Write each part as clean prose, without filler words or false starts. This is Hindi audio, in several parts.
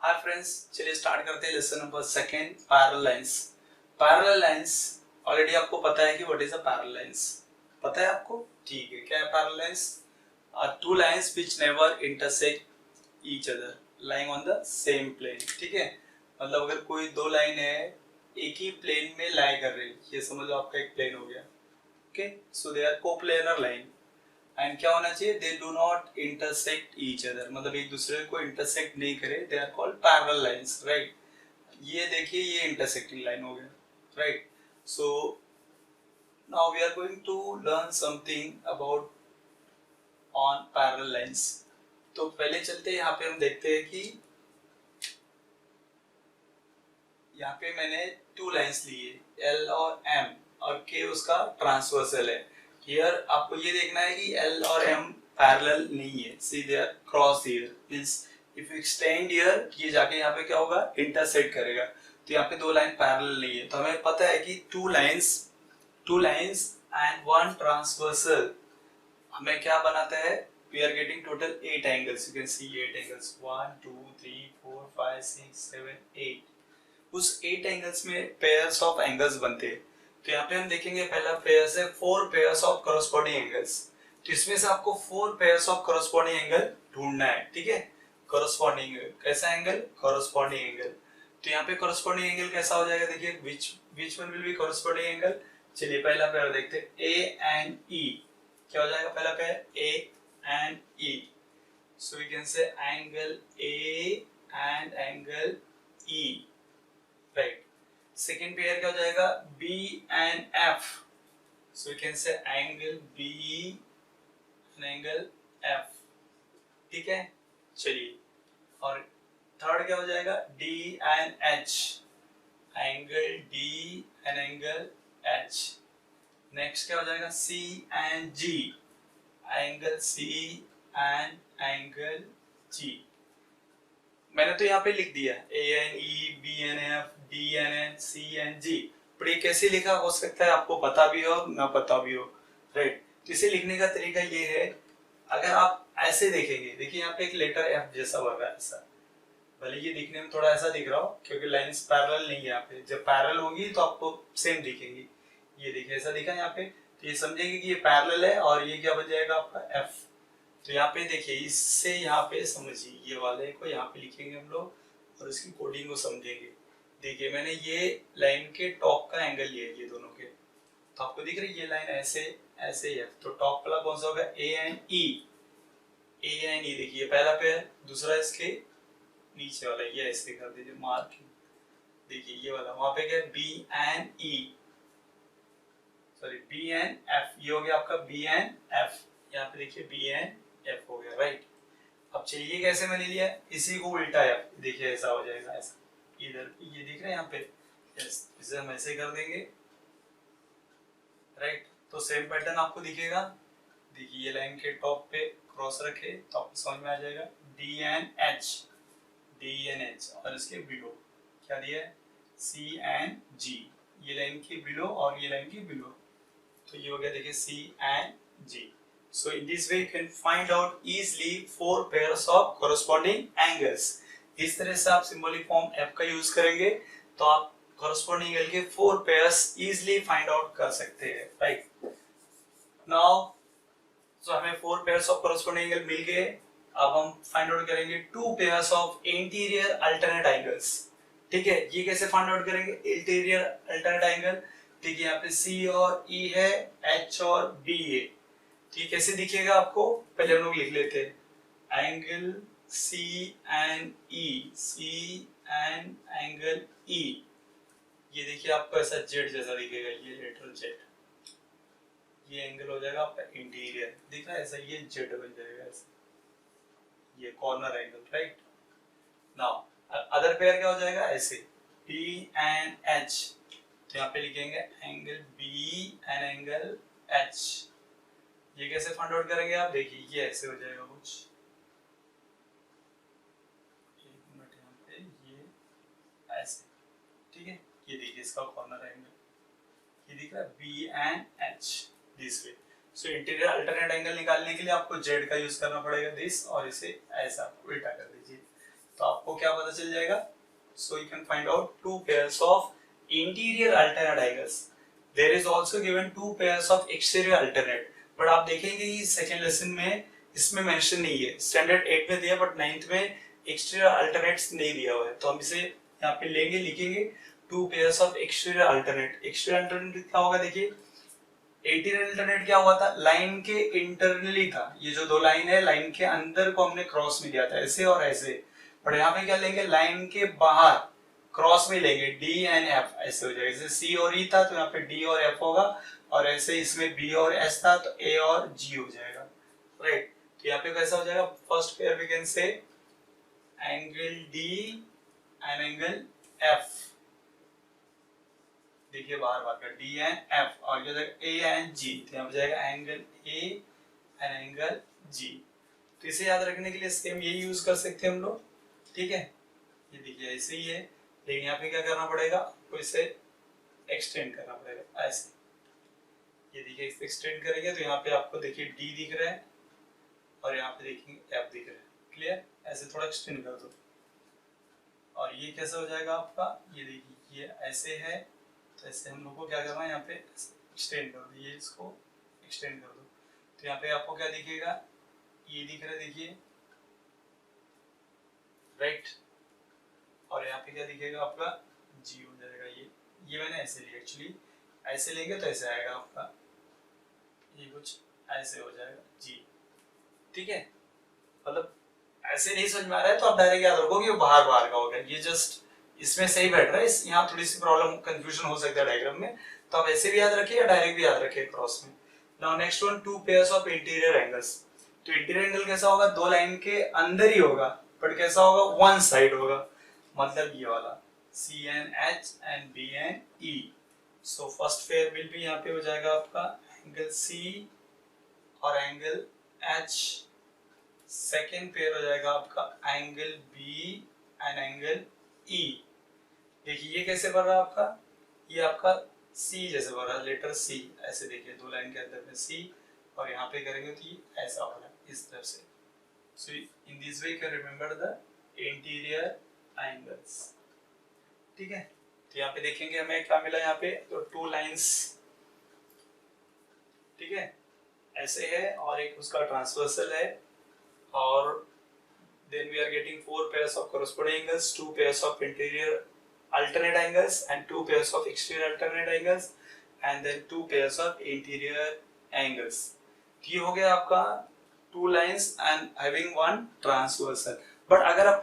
हाय फ्रेंड्स, चलिए स्टार्ट करते हैं lesson number second, parallel lines. Parallel lines already आपको पता है कि what is a parallel lines. पता है आपको? ठीक है। क्या है parallel lines? Two lines which never intersect each other lying on the same plane. ठीक है, मतलब अगर कोई दो लाइन है एक ही प्लेन में लाई कर रही है, ये समझ लो आपका एक प्लेन हो गया। Okay, so they are coplanar line. And क्या होना चाहिए? They do not intersect each other, मतलब एक दूसरे को इंटरसेक्ट नहीं करे, they are called parallel lines, right. ये देखिए, ये इंटरसेक्टिंग लाइन हो गया, right. So now we are going to learn something about on parallel lines. तो पहले चलते हैं, यहाँ पे हम देखते हैं कि यहाँ पे मैंने टू लाइंस ली है, एल और एम, और के उसका ट्रांसवर्सल है। हियर आपको ये देखना है कि एल और एम पैरेलल नहीं है, see they are cross here, means if you extend here, ये जाके यहाँ पे क्या होगा? इंटरसेक्ट करेगा। तो यहाँ पे दो लाइन पैरेलल नहीं है, तो हमें पता है कि two lines and one transversal हमें क्या बनाता है? We are getting total 8 angles. You can see 8 angles, 1 2 3 4 5 6 7 8। उस 8 एंगल्स में पेयर्स ऑफ एंगल्स बनते हैं। तो यहाँ पे हम देखेंगे, पहला पेयर्स है 4 पेयर्स ऑफ करस्पॉन्डिंग एंगल्स। तो इसमें से आपको 4 पेयर्स ऑफ करस्पॉन्डिंग एंगल ढूंढना है। ठीक है, करस्पॉन्डिंग कैसा एंगल? Corresponding angle. तो यहाँ पे करस्पॉन्डिंग एंगल कैसा हो जाएगा? देखिए, which one will be corresponding angle. चलिए पहला पेयर देखते हैं, ए एंड ई। क्या हो जाएगा पहला pair? A and E. So we can say angle A and angle E, right. Second pair क्या हो जाएगा? B and F. So we can say angle B and angle F. ठीक है, चलिए। और थर्ड क्या हो जाएगा? D and H, angle D and angle H. Next क्या हो जाएगा? C and G, angle C and angle G. मैंने तो यहाँ पे लिख दिया A N E, B and F, D and N, C and G. पर ये कैसे लिखा? हो सकता है आपको पता भी हो ना पता भी हो, राइट। तो इसे लिखने का तरीका ये है, अगर आप ऐसे देखेंगे, देखिए यहाँ पे एक लेटर एफ जैसा बन रहा है, ऐसा। भले ये दिखने में थोड़ा ऐसा दिख रहा हो क्योंकि लाइंस पैरेलल नहीं है यहाँ पे, जब पैरेलल होगी तो आपको सेम दिखेंगी। ये देखिए ऐसा दिखा यहाँ पे, तो ये समझेंगे कि ये पैरेलल है और ये क्या बन जाएगा आपका? एफ। तो यहाँ पे देखिए, इससे यहाँ पे समझिए, ये वाले को यहाँ पे लिखेंगे हम लोग और इसकी कोडिंग को समझेंगे। देखिए मैंने ये लाइन के टॉप का एंगल लिया है, ये दोनों के, तो आपको दिख रही है ये लाइन ऐसे ऐसे है। तो टॉप वाला कौन सा होगा? ए एंड ई। ए एंड ई देखिए पहला पेयर, दूसरा इसके नीचे वाला, ये ऐसे कर दीजिए मार्क। देखिए ये वाला वहां पे क्या? B and E, sorry B and F. ये हो गया आपका बी एंड एफ। यहाँ पे देखिए बी एंड एफ हो गया, राइट। अब चलिए कैसे मैंने लिया, इसी को उल्टा है, देखिए ऐसा हो जाएगा, ऐसा इधर ये दिख रहा है यहाँ पे, यस, इसे हम ऐसे कर देंगे, राइट। तो सेम पैटर्न आपको दिखेगा। देखिए ये लाइन के टॉप पे क्रॉस रखे तो आपको समझ में आ जाएगा, D and H, D and H. और इसके बिलो क्या दिया है? C and G. ये लाइन के बिलो और ये लाइन के बिलो, तो ये हो गया देखिए C and G. So in this way you can find out easily 4 pairs of corresponding angles. इस तरह से आप सिंबॉलिक फॉर्म F का यूज करेंगे तो आप corresponding एंगल के 4 pairs easily find out कर सकते हैं, right? Now, so हमें 4 pairs of corresponding एंगल मिल गए। अब हम फाइंड आउट करेंगे 2 pairs of interior alternate angles। ठीक है, ये कैसे फाइंड आउट करेंगे? इंटीरियर अल्टरनेट एंगल, देखिए यहाँ पे C और E है, H और B है। ठीक, कैसे दिखेगा आपको? पहले हम लोग लिख लेते हैं, angle C and E, C and angle E. ये देखिए आपको ऐसा जेड जैसा दिखेगा, ये लेटरल जेड। ये एंगल हो जाएगा आपका इंटीरियर, दिख रहा है ऐसा, ये जेड बन जाएगा ऐसा, ये corner angle, right. Now other pair क्या हो जाएगा? ऐसे बी एंड एच, तो यहाँ पे लिखेंगे angle B and angle H. ये कैसे फाइंड आउट करेंगे आप? देखिए ये ऐसे हो जाएगा कुछ, एक मिनट, यहाँ पे ये ऐसे, ठीक है। ये देखिए इसका कॉर्नर एंगल, ये दिख रहा है B and H, this way. So interior alternate angle निकालने के लिए आपको जेड का यूज करना पड़ेगा, दिस, और इसे ऐसा उल्टा कर दीजिए। तो आपको क्या पता चल जाएगा, so you can find out two pairs of interior alternate angles. There is also given two pairs of exterior alternate, but आप देखेंगे कि सेकंड लेसन में इसमें मेंशन नहीं है। स्टैंडर्ड 8 में दिया बट 9th में एक्सटीरियर अल्टरनेट्स नहीं दिया हुआ है, तो हम इसे यहाँ पे लेंगे, लिखेंगे to pairs of exterior alternate. Exterior alternate क्या होगा, देखिए इंटीरियर अल्टरनेट क्या हुआ था, लाइन के इंटरनली था, ये जो दो लाइन है लाइन के अंदर को हमने क्रॉस में लिया था ऐसे और ऐसे, पर यहाँ पे क्या लेंगे, लाइन के बाहर क्रॉस में लेंगे, डी एंड एफ ऐसे हो जाएगा। जैसे सी और ई था तो यहाँ पे डी और एफ होगा, और ऐसे इसमें बी और एस था तो ए और जी हो जाएगा, राइट। तो यहाँ पे कैसा हो जाएगा, first pair we can say angle D and angle F, देखिए बाहर बाहर का डी एंड एफ, और जो ए एंड जी, तो यहाँ पे जाएगा एंगल ए एंड एंगल जी। तो इसे याद रखने के लिए सेम यही यूज कर सकते हैं हम लोग, ठीक है। ये देखिए ऐसे ही है, लेकिन यहाँ पे क्या करना पड़ेगा, आपको इसे एक्सटेंड करना पड़ेगा ऐसे। ये देखिए एक्सटेंड करेंगे तो यहाँ पे आपको देखिए डी दिख रहा है और यहाँ पे देखेंगे एफ दिख रहा है, क्लियर। ऐसे थोड़ा एक्सटेंड कर दो, और ये कैसा हो जाएगा आपका, ये देखिए ये ऐसे है, तो ऐसे हम लोग को क्या करना है, यहाँ पे एक्सटेंड कर दो, ये इसको एक्सटेंड कर दो, तो यहाँ पे आपको क्या दिखेगा, ये दिख रहा है देखिए, राइट। और यहाँ पे क्या दिखेगा आपका, जी हो जाएगा। ये मैंने ऐसे लिया, एक्चुअली ऐसे लेंगे तो ऐसे आएगा आपका, ये कुछ ऐसे हो जाएगा जी, ठीक है। मतलब ऐसे नहीं समझ में आ रहा है तो आप डायरेक्ट याद रखो कि वो बाहर बाहर का होगा, ये जस्ट इसमें सही बैठ रहा है, यहाँ थोड़ी सी प्रॉब्लम कंफ्यूजन हो सकता है डायग्राम में, तो आप ऐसे भी याद रखिए या डायरेक्ट भी याद रखिए क्रॉस में। Now next one, to pairs of interior angles. तो इंटीरियर एंगल कैसा होगा, दो लाइन के अंदर ही होगा, बट कैसा होगा, वन साइड होगा, मतलब ये वाला C and H and B and E. So first pair will be, यहाँ पे हो जाएगा आपका एंगल सी और एंगल एच, सेकेंड पेयर हो जाएगा आपका angle B and angle E. देखिए ये कैसे बन रहा है आपका, ये आपका सी जैसे बन रहा है, लेटर सी ऐसे, देखिए दो लाइन के अंदर में सी, और यहाँ पे करेंगे तो ये ऐसा हो रहा है इस तरफ से। So in this way you can remember the interior angles, ठीक है। तो यहाँ पे देखेंगे हमें क्या मिला, यहाँ पे तो टू लाइंस, ठीक है, ऐसे है, और एक उसका ट्रांसवर्सल है, और then we are getting four pairs of corresponding angles, two pairs of interior alternate angles and two pairs of exterior alternate angles, and then two pairs of interior angles. ये हो गया आपका two lines and having one transversal. But अगर आप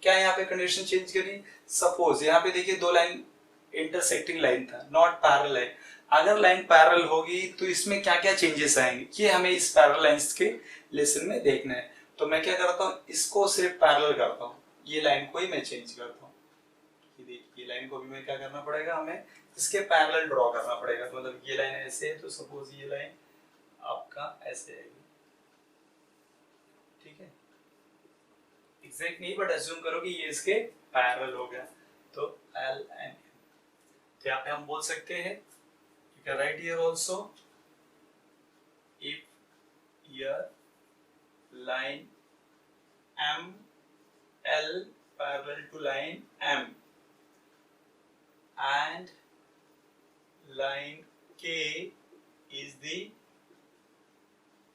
क्या यहाँ पे कंडीशन चेंज करी, सपोज यहाँ पे देखिए दो लाइन इंटरसेक्टिंग लाइन था, नॉट पैरेलल है। अगर लाइन पैरेलल होगी तो इसमें क्या क्या चेंजेस आएंगे, ये हमें इस पैरेलल लाइंस के लेसन में देखना है। तो मैं क्या करता हूँ, इसको सिर्फ पैरेलल करता हूँ, ये लाइन को ही मैं चेंज करता हूँ। ये लाइन को भी मैं क्या करना पड़ेगा, हमें इसके पैरेलल ड्रॉ करना पड़ेगा। मतलब ये लाइन ऐसे है तो सपोज ये लाइन आपका ऐसे आएगी, ठीक है, एग्जैक्ट नहीं बट अज्यूम करो कि ये इसके पैरेलल हो गया, तो एल एंड एम। तो यहाँ पे हम बोल सकते हैं, you can write here also, if here line M L parallel to line M and line K is the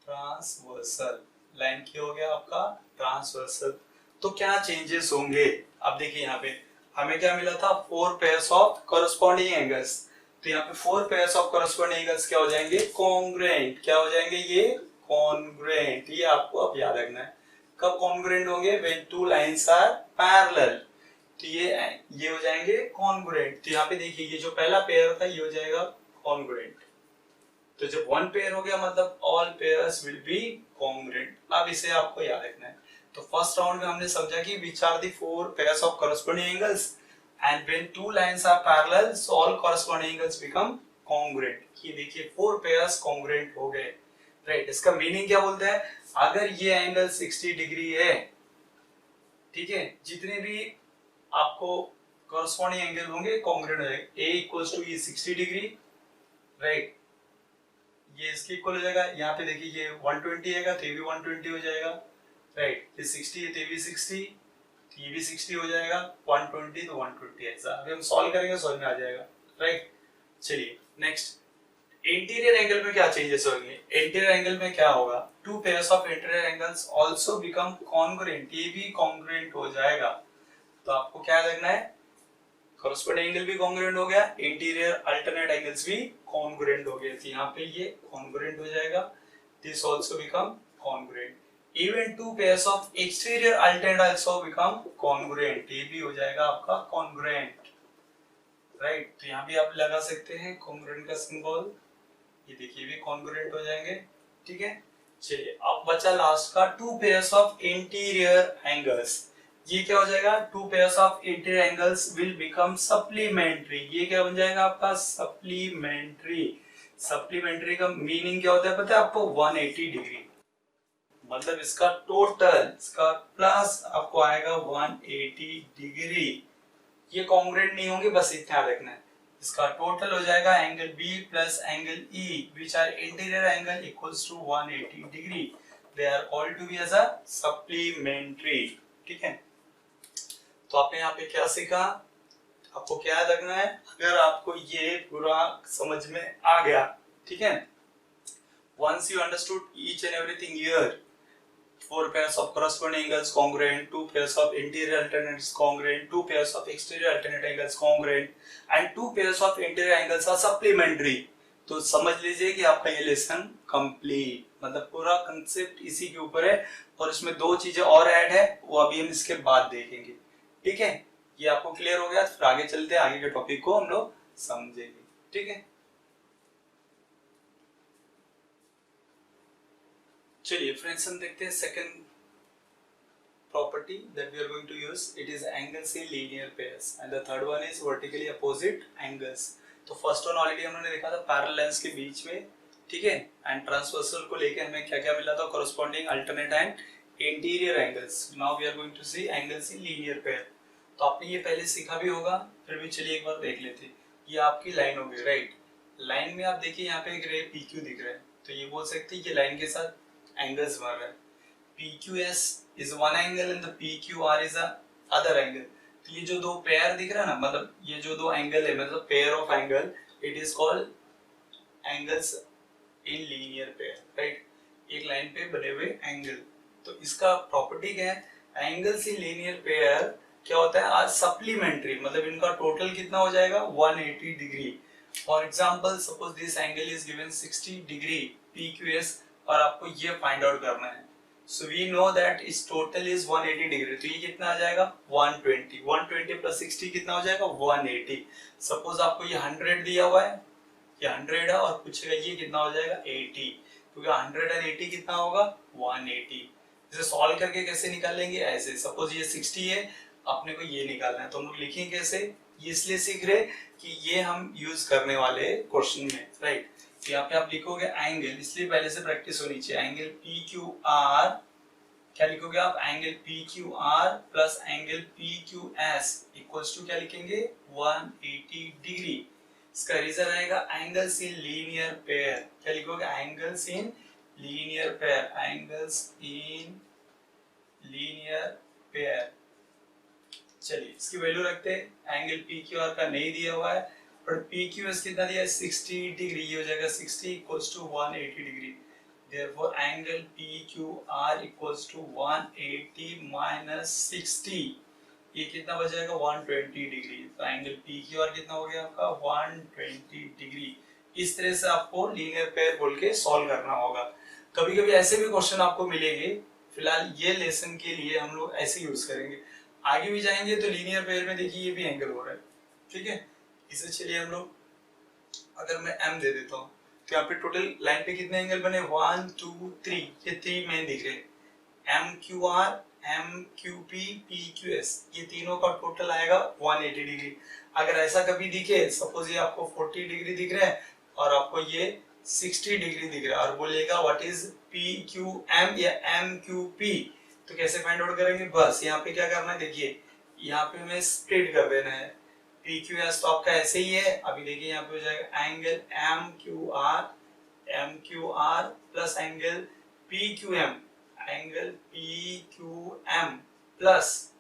transversal. Line K हो गया आपका ट्रांसवर्सल। तो क्या चेंजेस होंगे, अब देखिए यहाँ पे हमें क्या मिला था, four pairs of corresponding angles. तो यहाँ पे four pairs of corresponding angles क्या हो जाएंगे, कॉन्ग्रुएंट। क्या हो जाएंगे ये, कॉन्ग्रुएंट। ये आपको अब याद रखना है, कब कॉन्ग्रुएंट होंगे, when two lines are parallel. तो ये हो जाएंगे कॉन्ग्रुएंट। तो यहाँ पे देखिए ये जो पहला पेयर था ये हो जाएगा कॉन्ग्रुएंट। तो जब वन पेयर हो गया मतलब all pairs will be congruent. अब इसे आपको याद रखना है। तो फर्स्ट राउंड में हमने समझा कि which are the four pairs of corresponding angles and when two lines are parallel so all corresponding angles become congruent. ये देखिए फोर पेयर्स कॉन्ग्रुएंट हो गए, राइट। इसका मीनिंग क्या बोलता है, अगर ये एंगल 60 डिग्री है, ठीक है, जितने भी आपको कॉरस्पॉन्डिंग एंगल होंगे कॉन्ग्रुएंट हो जाएंगे। a इक्वल्स टू ये 60 डिग्री, राइट, ये इसके इक्वल हो जाएगा। यहाँ पे देखिए ये 120 है तो ये भी 120 हो जाएगा, राइट। ये 60 है तो ये भी 60, तो ये भी 60 हो जाएगा, 120 तो 120 ऐसा। अभी हम सॉल्व करेंगे, समझ में आ जाएगा, राइट। चलिए नेक्स्ट, इंटीरियर एंगल में क्या चेंजेस होंगे? इंटीरियर एंगल में क्या होगा? To pairs of interior angles also become congruent, ये भी कॉन्ग्रुएंट हो जाएगा। तो आपको क्या लगना है? कॉरेस्पॉन्डिंग एंगल भी कॉन्ग्रुएंट हो गया, इंटीरियर अल्टरनेट एंगल्स भी कॉन्ग्रुएंट हो गए, तो यहाँ पे ये कॉन्ग्रुएंट हो जाएगा, this also become congruent. Even to pairs of exterior alternate also become congruent, ये भी हो जाएगा आपका कॉन्ग्रुएंट, राइट। तो यहाँ भी आप लगा सकते हैं कॉन्ग्रुएंट का सिंबल, ये देखिए भी कॉन्ग्रुएंट हो जाएंगे, ठीक है। चलिए अब बचा लास्ट का to pairs of interior angles, ये क्या हो जाएगा? To pairs of interior angles will become supplementary, ये क्या बन जाएगा आपका? सप्लीमेंट्री। सप्लीमेंट्री का मीनिंग क्या होता है पता है आपको? 180 डिग्री, मतलब इसका टोटल, इसका प्लस आपको आएगा 180 डिग्री। ये कॉन्ग्रुएंट नहीं होंगे, बस इतना रखना है। इसका टोटल हो जाएगा angle B plus angle E which are interior angle equals to 180 degree. They are called to be as a supplementary. ठीक है। तो आपने यहाँ पे क्या सीखा? आपको क्या याद रखना है? अगर आपको ये पूरा समझ में आ गया, ठीक है, once you understood each and everything here, 4 pairs of corresponding angles congruent, 2 pairs of interior alternates congruent, 2 pairs of exterior alternate angles congruent, and 2 pairs of interior angles are supplementary. तो समझ लीजिए कि आपका ये लेसन कंप्लीट, मतलब पूरा कंसेप्ट इसी के ऊपर है, और इसमें 2 चीजें और ऐड है, वो अभी हम इसके बाद देखेंगे, ठीक है। ये आपको क्लियर हो गया? फिर आगे चलते हैं, आगे के टॉपिक को हम लोग समझेंगे, ठीक है। चलिए फ्रेंड्स हम देखते हैं second property that we are going to use, it is angles in linear pairs and the third one is vertically opposite angles. तो फर्स्ट वन ऑलरेडी हमने देखा था पैरेलल लाइंस के बीच में, ठीक है, एंड ट्रांसवर्सल को लेकर हमें क्या क्या मिला था? Corresponding alternate and interior angles. Now we are going to see angles in linear pair. तो आपने ये पहले सीखा भी होगा, फिर भी चलिए एक बार देख लेते हैं। ये आपकी लाइन होगी, राइट। लाइन में आप देखिए यहाँ पे एक रे PQ दिख रहा है, तो ये बोल सकते हैं कि लाइन के साथ एंगल्स बन रहा है। PQS is one angle and the PQR is a other angle. तो ये जो दो पेयर दिख रहा है ना, मतलब ये जो दो एंगल है, मतलब pair of angle, it is called angles in linear pair, right. एक लाइन पे बने हुए एंगल, तो इसका प्रॉपर्टी क्या है? एंगल्स इन लीनियर पेयर क्या होता है? आज सप्लीमेंट्री, मतलब इनका टोटल कितना हो जाएगा? 180 degree. For example suppose this angle is given 60 degree PQS, और आपको ये फाइंड आउट करना है। सो वी नो दैट इस टोटल इज 180 डिग्री, तो ये कितना आ जाएगा? 120, 120 प्लस 60 कितना हो जाएगा? 180। सपोज आपको ये 100 दिया हुआ है, ये 100 है, और पूछेगा ये कितना हो जाएगा? 80, क्योंकि 100 और 80 कितना होगा? 180। इसे सॉल्व करके कैसे निकालेंगे? ऐसे, सपोज ये 60 है, अपने को ये निकालना है, तो हम लोग लिखेंगे कैसे? ये इसलिए सीख रहे कि ये हम यूज करने वाले क्वेश्चन में, राइट। यहाँ पे आप लिखोगे एंगल, इसलिए पहले से प्रैक्टिस होनी चाहिए। एंगल PQR, क्या लिखोगे आप? Angle PQR plus angle PQS equals to क्या लिखेंगे? 180 डिग्री। इसका रीजन आएगा एंगल्स इन लीनियर पेयर, क्या लिखोगे? Angles in linear pair, angles in linear pair. चलिए इसकी वैल्यू रखते हैं। एंगल PQR का नहीं दिया हुआ है, पर PQS कितना दिया है? 60 डिग्री, ये हो जाएगा 60 equals to 180 degree. Therefore angle PQR equals to 180 minus 60, ये कितना बच जाएगा? 120 डिग्री। तो एंगल PQR कितना हो गया आपका? 120 डिग्री। इस तरह से आपको लीनियर पेयर बोल के सॉल्व करना होगा। कभी कभी ऐसे भी क्वेश्चन आपको मिलेंगे, फिलहाल ये लेसन के लिए हम लोग ऐसे यूज करेंगे, आगे भी जाएंगे तो लीनियर पेयर में देखिए ये भी एंगल हो रहा है, ठीक है। इसे चलिए हम लोग, अगर मैं M दे देता हूँ, तो यहाँ पे टोटल लाइन पे कितने एंगल बने? 1 2 3, ये 3 मेन दिख रहे हैं। MQR, MQP, PQS, ये तीनों का टोटल आएगा 180 डिग्री। अगर ऐसा कभी दिखे, सपोज ये आपको 40 डिग्री दिख रहा है और आपको ये 60 डिग्री दिख रहा है, और बोलेगा व्हाट इज PQM या MQP, तो कैसे फाइंड आउट करेंगे? बस यहाँ पे क्या करना है, देखिए यहाँ पे हमें स्प्लिट कर देना है। PQS तो आपका ऐसे ही है, अभी देखिए यहाँ पे हो जाएगा angle MQR plus angle PQM plus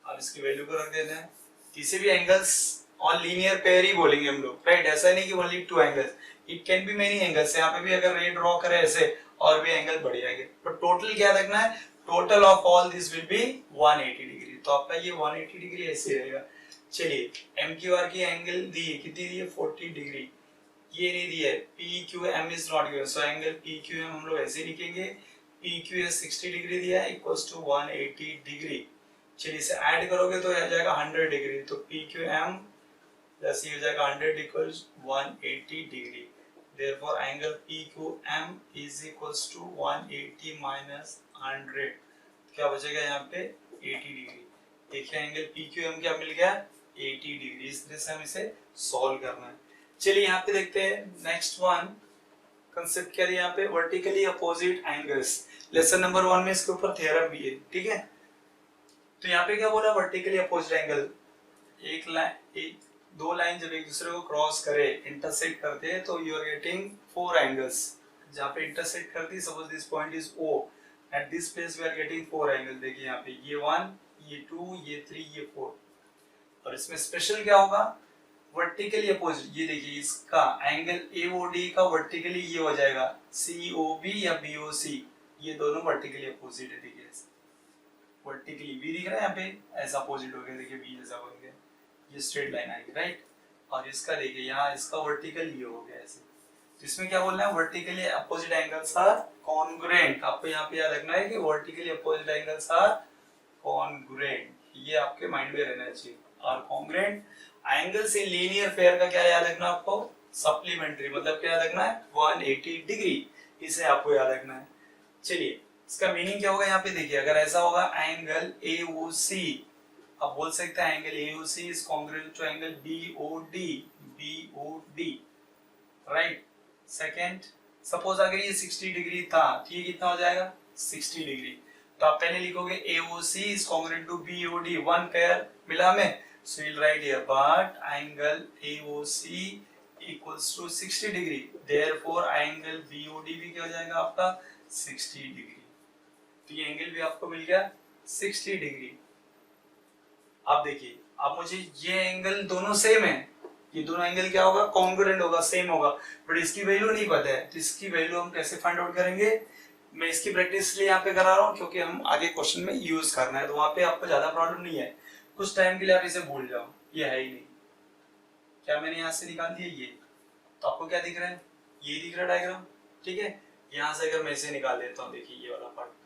अब इसकी वैल्यू को रख देते हैं। किसी भी एंगल्स ऑन लीनियर पेयर ही बोलेंगे हम लोग, राइट? ऐसा नहीं कि only two angles, it can be many angles. यहाँ पे भी अगर रे ड्रॉ करें ऐसे और भी एंगल बढ़ जाएंगे, पर टोटल क्या रखना है, total of all this will be 180 degree. तो आपका ये 180 डिग्री ऐसे रहेगा। चलिए एम क्यू आर की एंगल दी है, कितनी दी है, 40 डिग्री। ये नहीं दिया है, P Q M is not given, so angle P Q M हम लोग ऐसे लिखेंगे, पी क्यू एस 60 डिग्री दिया है इक्वल्स टू 180 डिग्री। चलिए इसे ऐड करोगे तो आ जाएगा 100 डिग्री, तो पी क्यू एम प्लस ये हो जाएगा 100 equals 180 degree. Therefore angle P Q M is equals to 180 minus 100, क्या बचेगा यहाँ पे 80 डिग्री। देखिए एंगल पी क्यू एम क्या मिल गया, 80 डिग्री। इस तरह से हम इसे सॉल्व करना है। चलिए यहाँ पे देखते हैं नेक्स्ट वन कंसेप्ट क्या दिया यहाँ पे, vertically opposite angles. Lesson number 1 में इसके ऊपर थ्योरम भी है, ठीक है। तो यहाँ पे क्या बोला, वर्टिकली अपोजिट एंगल, दो लाइन जब एक दूसरे को क्रॉस करे, इंटरसेक्ट करते हैं, तो यू आर गेटिंग 4 एंगल्स। जहाँ पे इंटरसेक्ट करती है, suppose this point is O, at this place we are getting 4 angle. देखिए यहाँ पे ये 1, ये 2, ये 3, ये 4। और इसमें स्पेशल क्या होगा, वर्टिकली अपोजिट। ये देखिए इसका एंगल AOD का वर्टिकली ये हो जाएगा COB या BOC, ये दोनों वर्टिकली अपोजिट है। देखिए वर्टिकली B दिख रहा है यहाँ पे, ऐसा अपोजिट हो गया, देखिए B जैसा बन गया, ये स्ट्रेट लाइन आएगी, राइट। और इसका देखिए यहाँ इसका वर्टिकल ये हो गया ऐसे। तो इसमें क्या बोलना है, vertically opposite angles are congruent. आपको यहाँ पे याद रखना है कि vertically opposite angles are congruent, ये आपके माइंड में रहना चाहिए। और congruent angles in linear pair का क्या याद रखना है आपको, सप्लीमेंट्री, मतलब क्या याद रखना है 180 डिग्री, इसे आपको याद रखना है। चलिए इसका मीनिंग क्या होगा, यहाँ पे देखिए अगर ऐसा होगा एंगल AOC, आप बोल सकते हैं angle AOC is congruent to angle BOD, right. Second, suppose अगर ये 60 डिग्री था तो ये कितना हो जाएगा 60 डिग्री। तो आप पहले लिखोगे AOC is congruent to BOD, one pair मिला हमें, so we'll write here but angle AOC equals to 60 degree, therefore angle BOD भी क्या हो जाएगा आपका 60 डिग्री। तो ये एंगल भी आपको मिल गया 60 डिग्री। अब देखिए, अब मुझे ये एंगल दोनों सेम है, ये दोनों एंगल क्या होगा, कॉन्ग्रुएंट होगा, सेम होगा, बट इसकी वैल्यू नहीं पता है। तो इसकी वैल्यू हम कैसे फाइंड आउट करेंगे, मैं इसकी प्रैक्टिस लिए यहाँ पे करा रहा हूँ क्योंकि हम आगे क्वेश्चन में यूज करना है, तो वहां पे आपको ज्यादा प्रॉब्लम नहीं है। कुछ टाइम के लिए आप इसे भूल जाओ, ये है ही नहीं। क्या मैंने यहाँ से निकाल दिया ये, तो आपको क्या दिख रहा है, ये दिख रहा है डायग्राम, ठीक है। यहाँ से अगर मैं इसे निकाल देता हूँ, देखिए ये वाला part,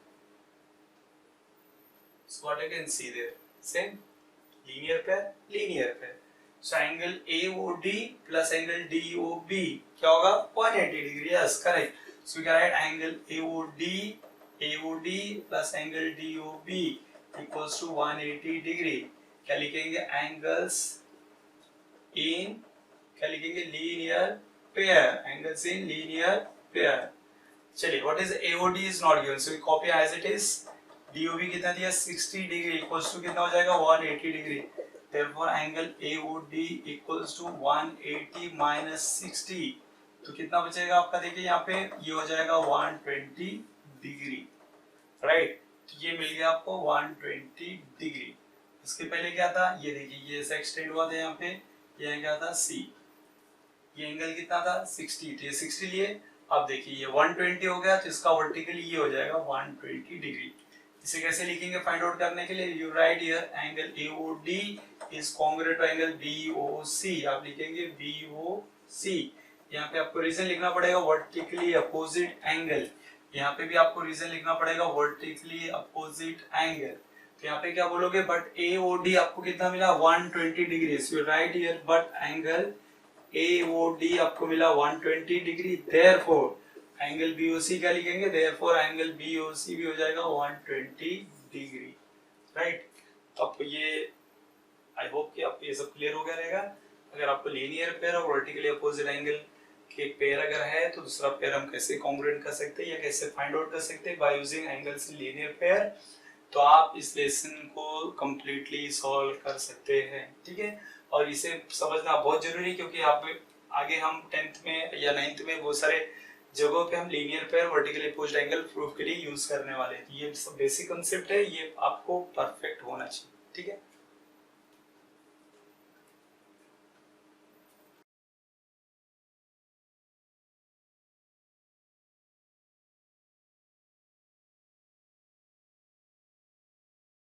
so what I can see there, same linear pair, so angle AOD plus angle DOB क्या होगा 180 degree, yes correct। So we can write angle AOD plus angle DOB equals to 180 degree। क्या लिखेंगे, angles in, क्या लिखेंगे, linear pair, angles in linear pair। चलिए what is AOD is not given, so we copy as it is। DOB कितना दिया 60 डिग्री इक्वल्स टू कितना हो जाएगा 180 degree, therefore angle AOD equals to 180 minus 60, तो कितना बचेगा आपका, देखिए यहाँ पे ये हो जाएगा 120 डिग्री, राइट। तो ये मिल गया आपको 120 डिग्री। इसके पहले क्या था, ये देखिए ये ऐसा एक्सटेंड हुआ था यहाँ पे, ये क्या था C, ये एंगल कितना था 60, तो ये 60 लिए। अब देखिए ये 120 हो गया, तो इसका वर्टिकली ये हो जाएगा 120 डिग्री। इसे कैसे लिखेंगे फाइंड आउट करने के लिए, you write here angle AOD is congruent to angle BOC, आप लिखेंगे BOC। यहाँ पे आपको रीजन लिखना पड़ेगा वर्टिकली अपोजिट एंगल, यहाँ पे भी आपको रीजन लिखना पड़ेगा वर्टिकली अपोजिट एंगल। तो यहाँ पे क्या बोलोगे, बट AOD आपको कितना मिला 120 degree, so you write here but angle AOD आपको मिला 120 डिग्री, देयरफॉर एंगल BOC क्या लिखेंगे, देयरफॉर एंगल BOC भी हो जाएगा 120 डिग्री, राइट। अब ये आई होप कि आपको ये सब क्लियर हो गया रहेगा। अगर आपको लीनियर पेयर और वर्टिकली अपोजिट एंगल के पेयर अगर है, तो दूसरा पेयर हम कैसे कॉन्ग्रुएंट कर सकते हैं या कैसे फाइंड आउट कर सकते हैं by using angles in linear pair, तो आप इस लेसन को कंप्लीटली सॉल्व कर सकते हैं, ठीक है। और इसे समझना बहुत जरूरी है क्योंकि आप आगे हम 10th में या 9th में बहुत सारे जगहों पे हम linear pair vertically opposite angle proof के लिए यूज करने वाले हैं। ये सब बेसिक कांसेप्ट है, ये आपको परफेक्ट